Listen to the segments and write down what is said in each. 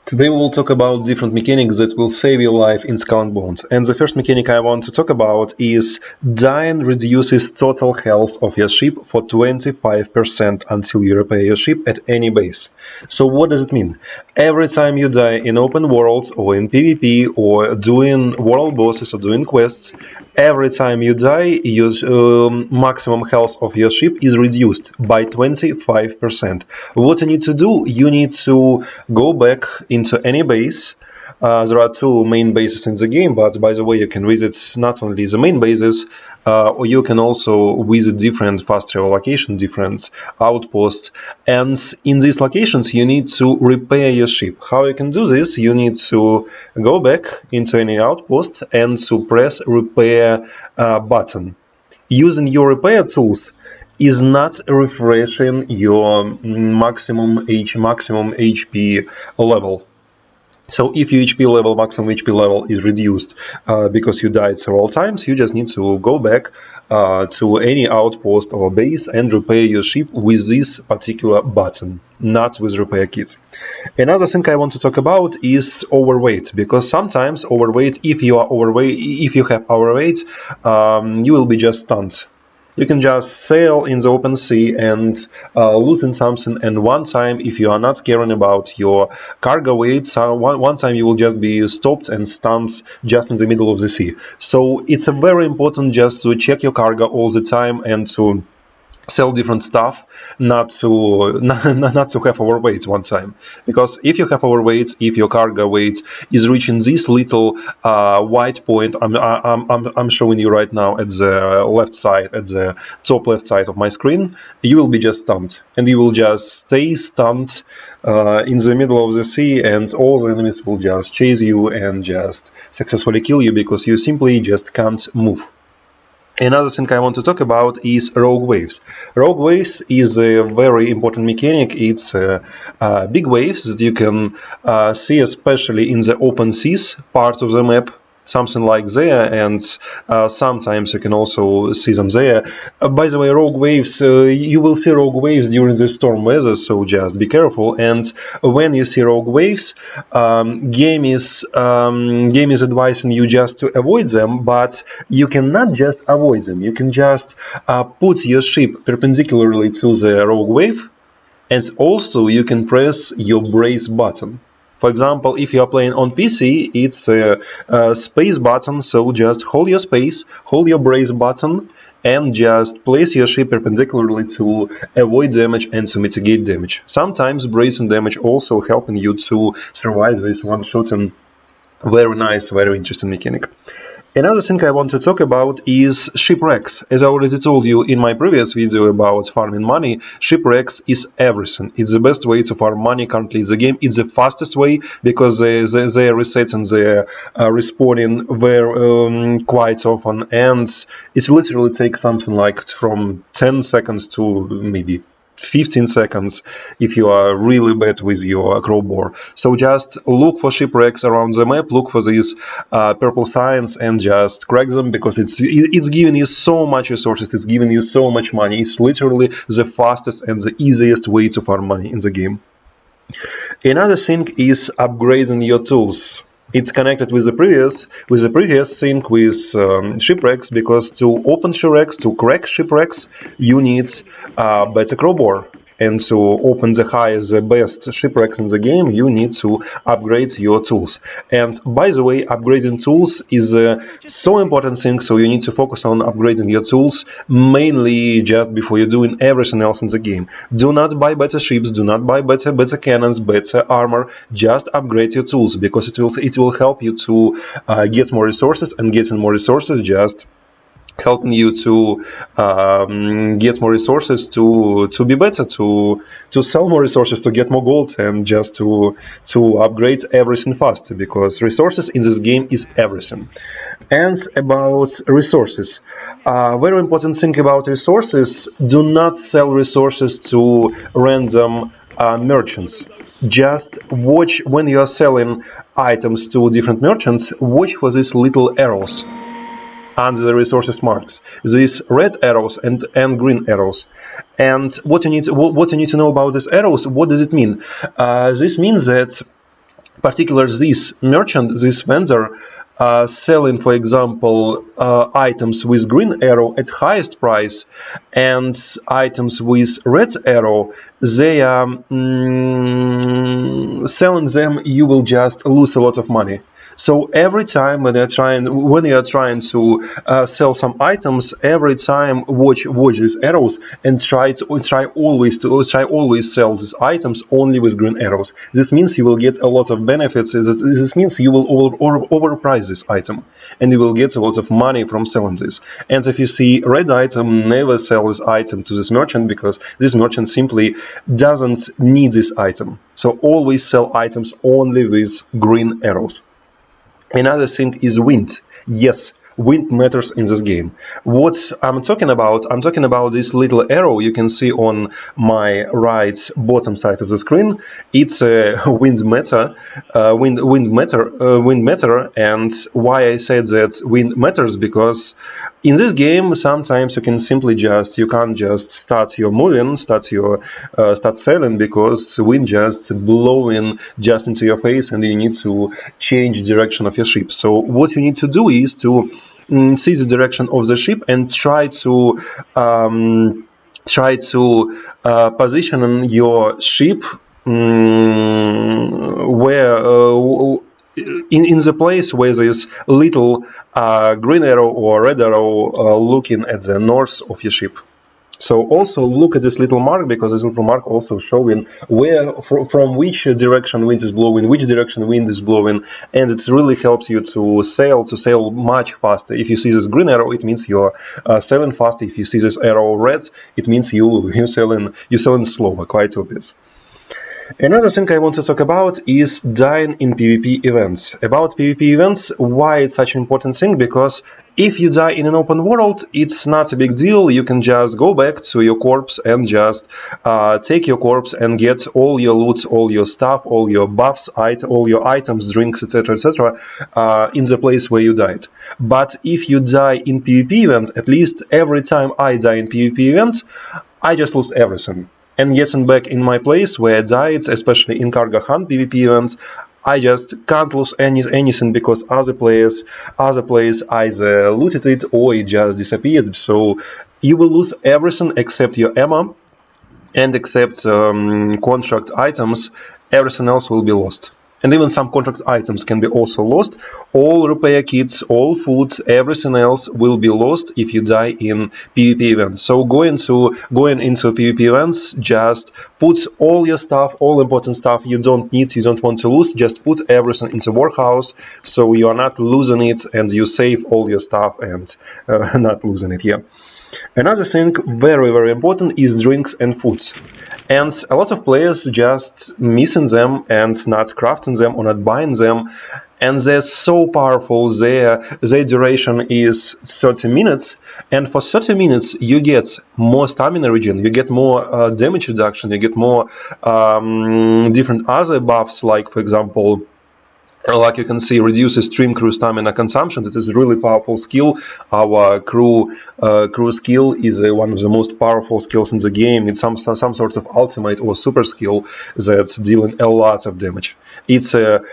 Today we will talk about different mechanics that will save your life in Skull&Bones. And the first mechanic I want to talk about is dying reduces total health of your ship for 25% until you repair your ship at any base. So what does it mean? Every time you die in open worlds or in PvP or doing world bosses or doing quests, every time you die, your maximum health of your ship is reduced by 25%. What you need to do, you need to go back into any base. There are two main bases in the game, but by the way, you can visit not only the main bases, or you can also visit different fast travel locations, different outposts. And in these locations, you need to repair your ship. How you can do this? You need to go back into any outpost and to press repair button. Using your repair tools is not refreshing your maximum HP level. So if your maximum HP level is reduced because you died several times, you just need to go back to any outpost or base and repair your ship with this particular button, not with repair kit. Another thing I want to talk about is overweight, because sometimes if you have overweight, you will be just stunned. You can just sail in the open sea and loosen something, and one time, if you are not caring about your cargo weight, one time you will just be stopped and stunned just in the middle of the sea. So it's a very important just to check your cargo all the time and to sell different stuff, not to have overweight one time, because if you have overweight, if your cargo weight is reaching this little white point I'm showing you right now at the left side, at the top left side of my screen, you will be just stunned, and you will just stay stunned in the middle of the sea, and all the enemies will just chase you and just successfully kill you because you simply just can't move. Another thing I want to talk about is rogue waves. Rogue waves is a very important mechanic. It's big waves that you can see especially in the open seas part of the map, something like there, and sometimes you can also see them there. By the way, rogue waves, you will see rogue waves during the storm weather, so just be careful. And when you see rogue waves, game is advising you just to avoid them, but you cannot just avoid them. You can just put your ship perpendicularly to the rogue wave, and also you can press your brace button. For example, if you are playing on PC, it's a space button, so just hold your space, hold your brace button, and just place your ship perpendicularly to avoid damage and to mitigate damage. Sometimes bracing damage also helping you to survive this one-shot, and very nice, very interesting mechanic. Another thing I want to talk about is shipwrecks. As I already told you in my previous video about farming money, shipwrecks is everything. It's the best way to farm money currently in the game. It's the fastest way because they reset and they respawning very quite often, and it literally takes something like from 10 seconds to maybe 15 seconds if you are really bad with your crowbar. So just look for shipwrecks around the map, look for these purple signs, and just crack them, because it's giving you so much resources, it's giving you so much money. It's literally the fastest and the easiest way to farm money in the game. Another thing is upgrading your tools. It's connected with the previous thing with shipwrecks, because to open shipwrecks, to crack shipwrecks, you need better crowbar. And to open the best shipwrecks in the game, you need to upgrade your tools. And by the way, upgrading tools is a so important thing, so you need to focus on upgrading your tools, mainly just before you're doing everything else in the game. Do not buy better ships, do not buy better cannons, better armor, just upgrade your tools, because it will help you to get more resources, and getting more resources just helping you to get more resources, to be better, to sell more resources, to get more gold, and just to upgrade everything fast, because resources in this game is everything. And about resources, very important thing about resources: do not sell resources to random merchants. Just watch when you are selling items to different merchants, watch for these little arrows under the resources marks. These red arrows and green arrows. And what you need to know about these arrows, what does it mean? This means that particularly this merchant, this vendor, selling, for example, items with green arrow at highest price and items with red arrow, they are selling them, you will just lose a lot of money. So every time when you are trying to sell some items, every time watch these arrows and try always sell these items only with green arrows. This means you will get a lot of benefits. This means you will overprice this item, and you will get a lot of money from selling this. And if you see red item, never sell this item to this merchant, because this merchant simply doesn't need this item. So always sell items only with green arrows. Another thing is wind. Yes, wind matters in this game. What I'm talking about this little arrow you can see on my right bottom side of the screen. It's a wind meter, wind meter. And why I said that wind matters, because in this game sometimes you can't just start your moving, start sailing, because wind just blowing just into your face and you need to change direction of your ship. So what you need to do is to see the direction of the ship and try to position your ship where in the place where there's little green arrow or red arrow looking at the north of your ship. So also look at this little mark, because this little mark also showing where from which direction wind is blowing, and it really helps you to sail much faster. If you see this green arrow, it means you're sailing fast. If you see this arrow red, it means you're sailing slower. Quite obvious. Another thing I want to talk about is dying in PvP events. About PvP events, why it's such an important thing? Because if you die in an open world, it's not a big deal. You can just go back to your corpse and just take your corpse and get all your loot, all your stuff, all your buffs, all your items, drinks, etc., etc., in the place where you died. But if you die in PvP event, at least every time I die in PvP event, I just lost everything. And getting back in my place where I died, especially in Cargo Hunt PvP events, I just can't lose anything, because other players either looted it or it just disappeared. So you will lose everything except your ammo and except contract items. Everything else will be lost. And even some contract items can be also lost. All repair kits, all food, everything else will be lost if you die in PvP events. So going into PvP events, just put all your stuff, all important stuff you don't want to lose, just put everything into warehouse, so you are not losing it and you save all your stuff and not losing it. Yeah. Another thing, very, very important, is drinks and foods. And a lot of players just missing them and not crafting them or not buying them. And they're so powerful, their duration is 30 minutes. And for 30 minutes, you get more stamina regen, you get more damage reduction, you get more different other buffs, like, for example, like you can see, reduces stream crew stamina consumption. This is a really powerful skill. Our crew skill is one of the most powerful skills in the game. It's some sort of ultimate or super skill that's dealing a lot of damage. It's a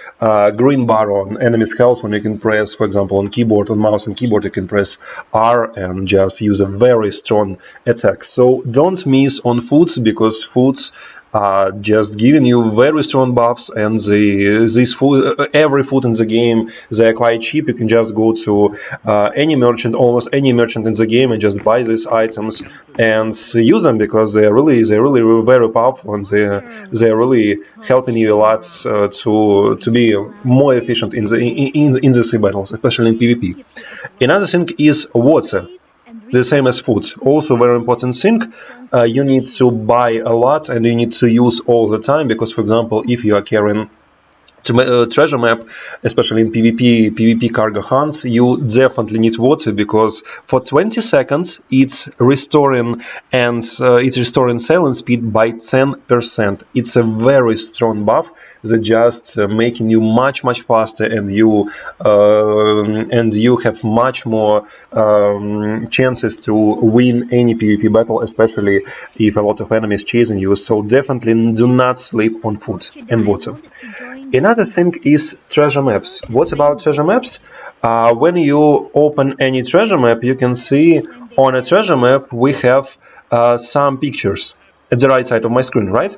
green bar on enemy's health when you can press, for example, on mouse and keyboard, you can press R and just use a very strong attack. So don't miss on foods, because foods just giving you very strong buffs, and every food in the game, they're quite cheap. You can just go to almost any merchant in the game, and just buy these items and use them, because they're really very powerful, and they're really helping you a lot to be more efficient in the sea battles, especially in PvP. Another thing is water. The same as food. Also very important thing, you need to buy a lot and you need to use all the time, because, for example, if you are carrying treasure map, especially in PvP cargo hunts, you definitely need water, because for 20 seconds it's restoring sailing speed by 10%. It's a very strong buff that just making you much faster, and you have much more chances to win any PvP battle, especially if a lot of enemies chasing you. So definitely do not sleep on food and water. Another thing is treasure maps. What about treasure maps? When you open any treasure map, you can see on a treasure map we have some pictures at the right side of my screen, right?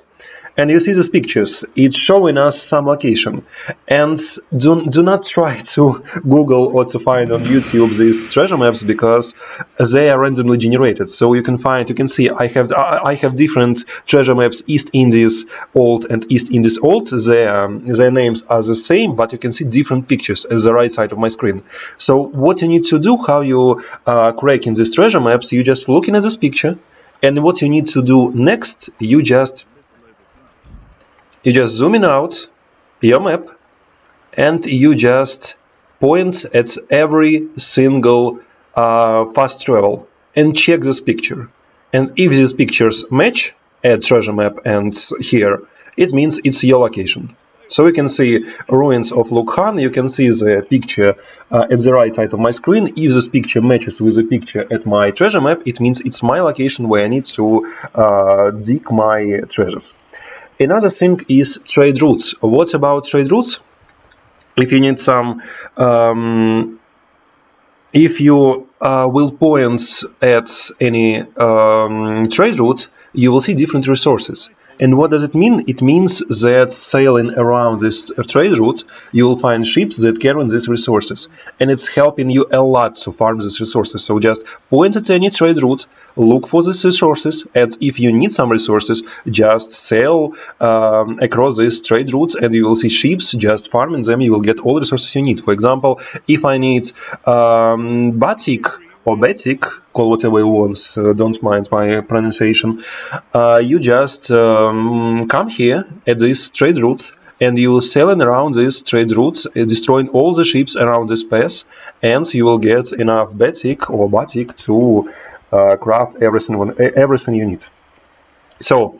And you see these pictures, it's showing us some location. And do not try to Google or to find on YouTube these treasure maps, because they are randomly generated. So you can see I have different treasure maps: East Indies Old and East Indies Old. Their names are the same, but you can see different pictures at the right side of my screen. So what you need to do, how you cracking these treasure maps, you just looking at this picture, and what you need to do next, you just zoom in out your map, and you just point at every single fast travel and check this picture. And if these pictures match at treasure map and here, it means it's your location. So you can see ruins of Lukhan. You can see the picture at the right side of my screen. If this picture matches with the picture at my treasure map, it means it's my location where I need to dig my treasures. Another thing is trade routes. What about trade routes? If you need some, if you will point at any trade route, you will see different resources. And what does it mean? It means that sailing around this trade route, you will find ships that carry these resources. And it's helping you a lot to farm these resources. So just point at any trade route, look for these resources, and if you need some resources, just sail across these trade routes, and you will see ships. Just farming them, you will get all the resources you need. For example, if I need batik or batik, call whatever you want, don't mind my pronunciation, you just come here at these trade routes, and you sailing around these trade routes, destroying all the ships around this pass, and you will get enough batik to craft everything you need. So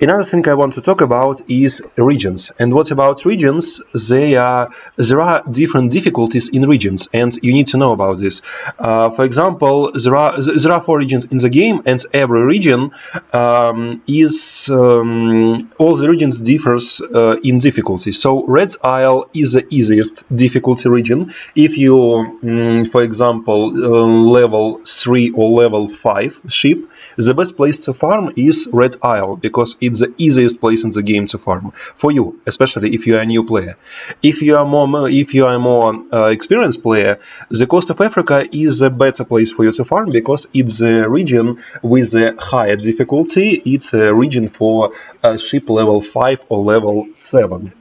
another thing I want to talk about is regions. And what about regions? There are different difficulties in regions, and you need to know about this. For example, there are 4 regions in the game, and every region all the regions differs in difficulty. So Red Isle is the easiest difficulty region. If you, for example, level 3 or level 5 ship, the best place to farm is Red Isle, because it's the easiest place in the game to farm for you, especially if you are a new player. If you are a more experienced player, the Coast of Africa is a better place for you to farm, because it's a region with a higher difficulty. It's a region for ship level 5 or level 7.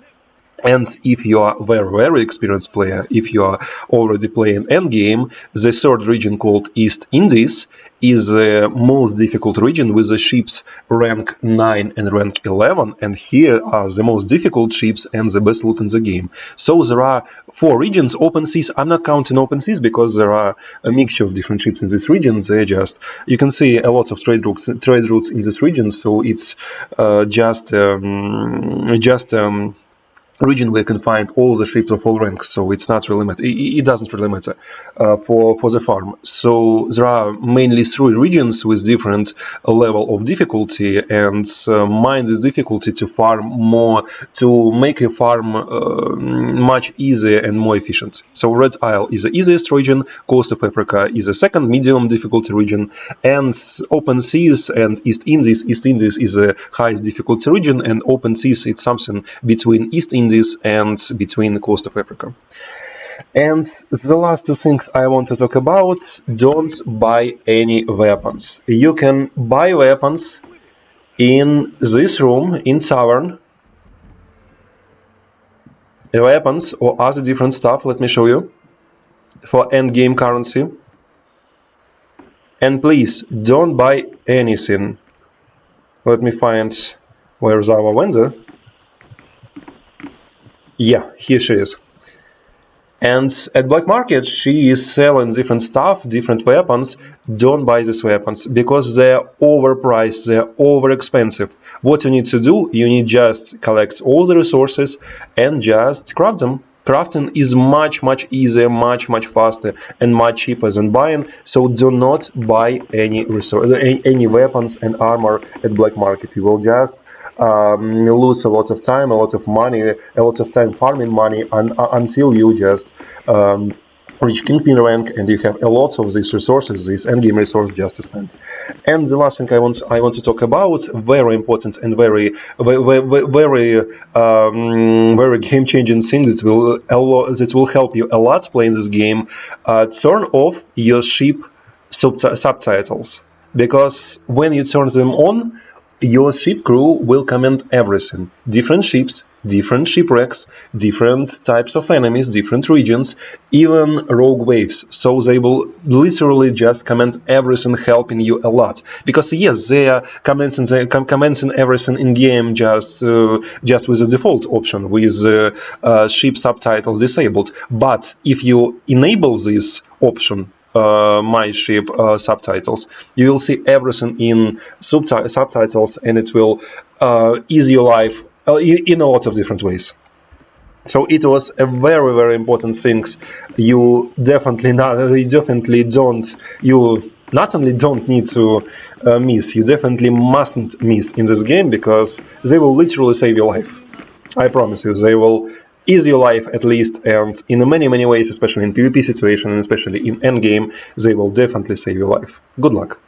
And if you are a very experienced player, if you are already playing endgame, the third region called East Indies is the most difficult region, with the ships rank 9 and rank 11, and here are the most difficult ships and the best loot in the game. So there are 4 regions. Open seas, I'm not counting open seas, because there are a mixture of different ships in this region. You can see a lot of trade routes in this region, so it's just region where you can find all the ships of all ranks, so it's not really matter. It doesn't really matter for the farm. So there are mainly 3 regions with different level of difficulty, and mine is difficulty to farm more, to make a farm much easier and more efficient. So Red Isle is the easiest region, Coast of Africa is the second medium difficulty region, and Open Seas and East Indies is the highest difficulty region, and Open Seas it's something between East Indies and between the Coast of Africa. And the last 2 things I want to talk about: don't buy any weapons. You can buy weapons in this room, in tavern, weapons or other different stuff. Let me show you, for end game currency. And please don't buy anything. Let me find where's our vendor. Yeah, here she is. And at black market, she is selling different stuff, different weapons. Don't buy these weapons because they're overpriced, they're over expensive. What you need to do, you need just collect all the resources and just craft them. Crafting is much easier, much faster, and much cheaper than buying. So do not buy any weapons and armor at black market. You will just lose a lot of time, a lot of money, a lot of time farming money until you just reach kingpin rank and you have a lot of these resources, these endgame resources just to spend. And the last thing I want to talk about, very important and very game changing thing that will help you a lot playing this game. Turn off your ship subtitles, because when you turn them on, your ship crew will comment everything. Different ships, different shipwrecks, different types of enemies, different regions, even rogue waves. So they will literally just comment everything, helping you a lot. Because yes, they are commenting everything in game just with the default option with ship subtitles disabled. But if you enable this option, my ship subtitles, you will see everything in subtitles, and it will ease your life in a lot of different ways. So it was a very important thing. You definitely not only don't need to miss, you definitely mustn't miss in this game, because they will literally save your life. I promise you, they will ease your life at least, and in many ways, especially in PvP situation and especially in endgame, they will definitely save your life. Good luck.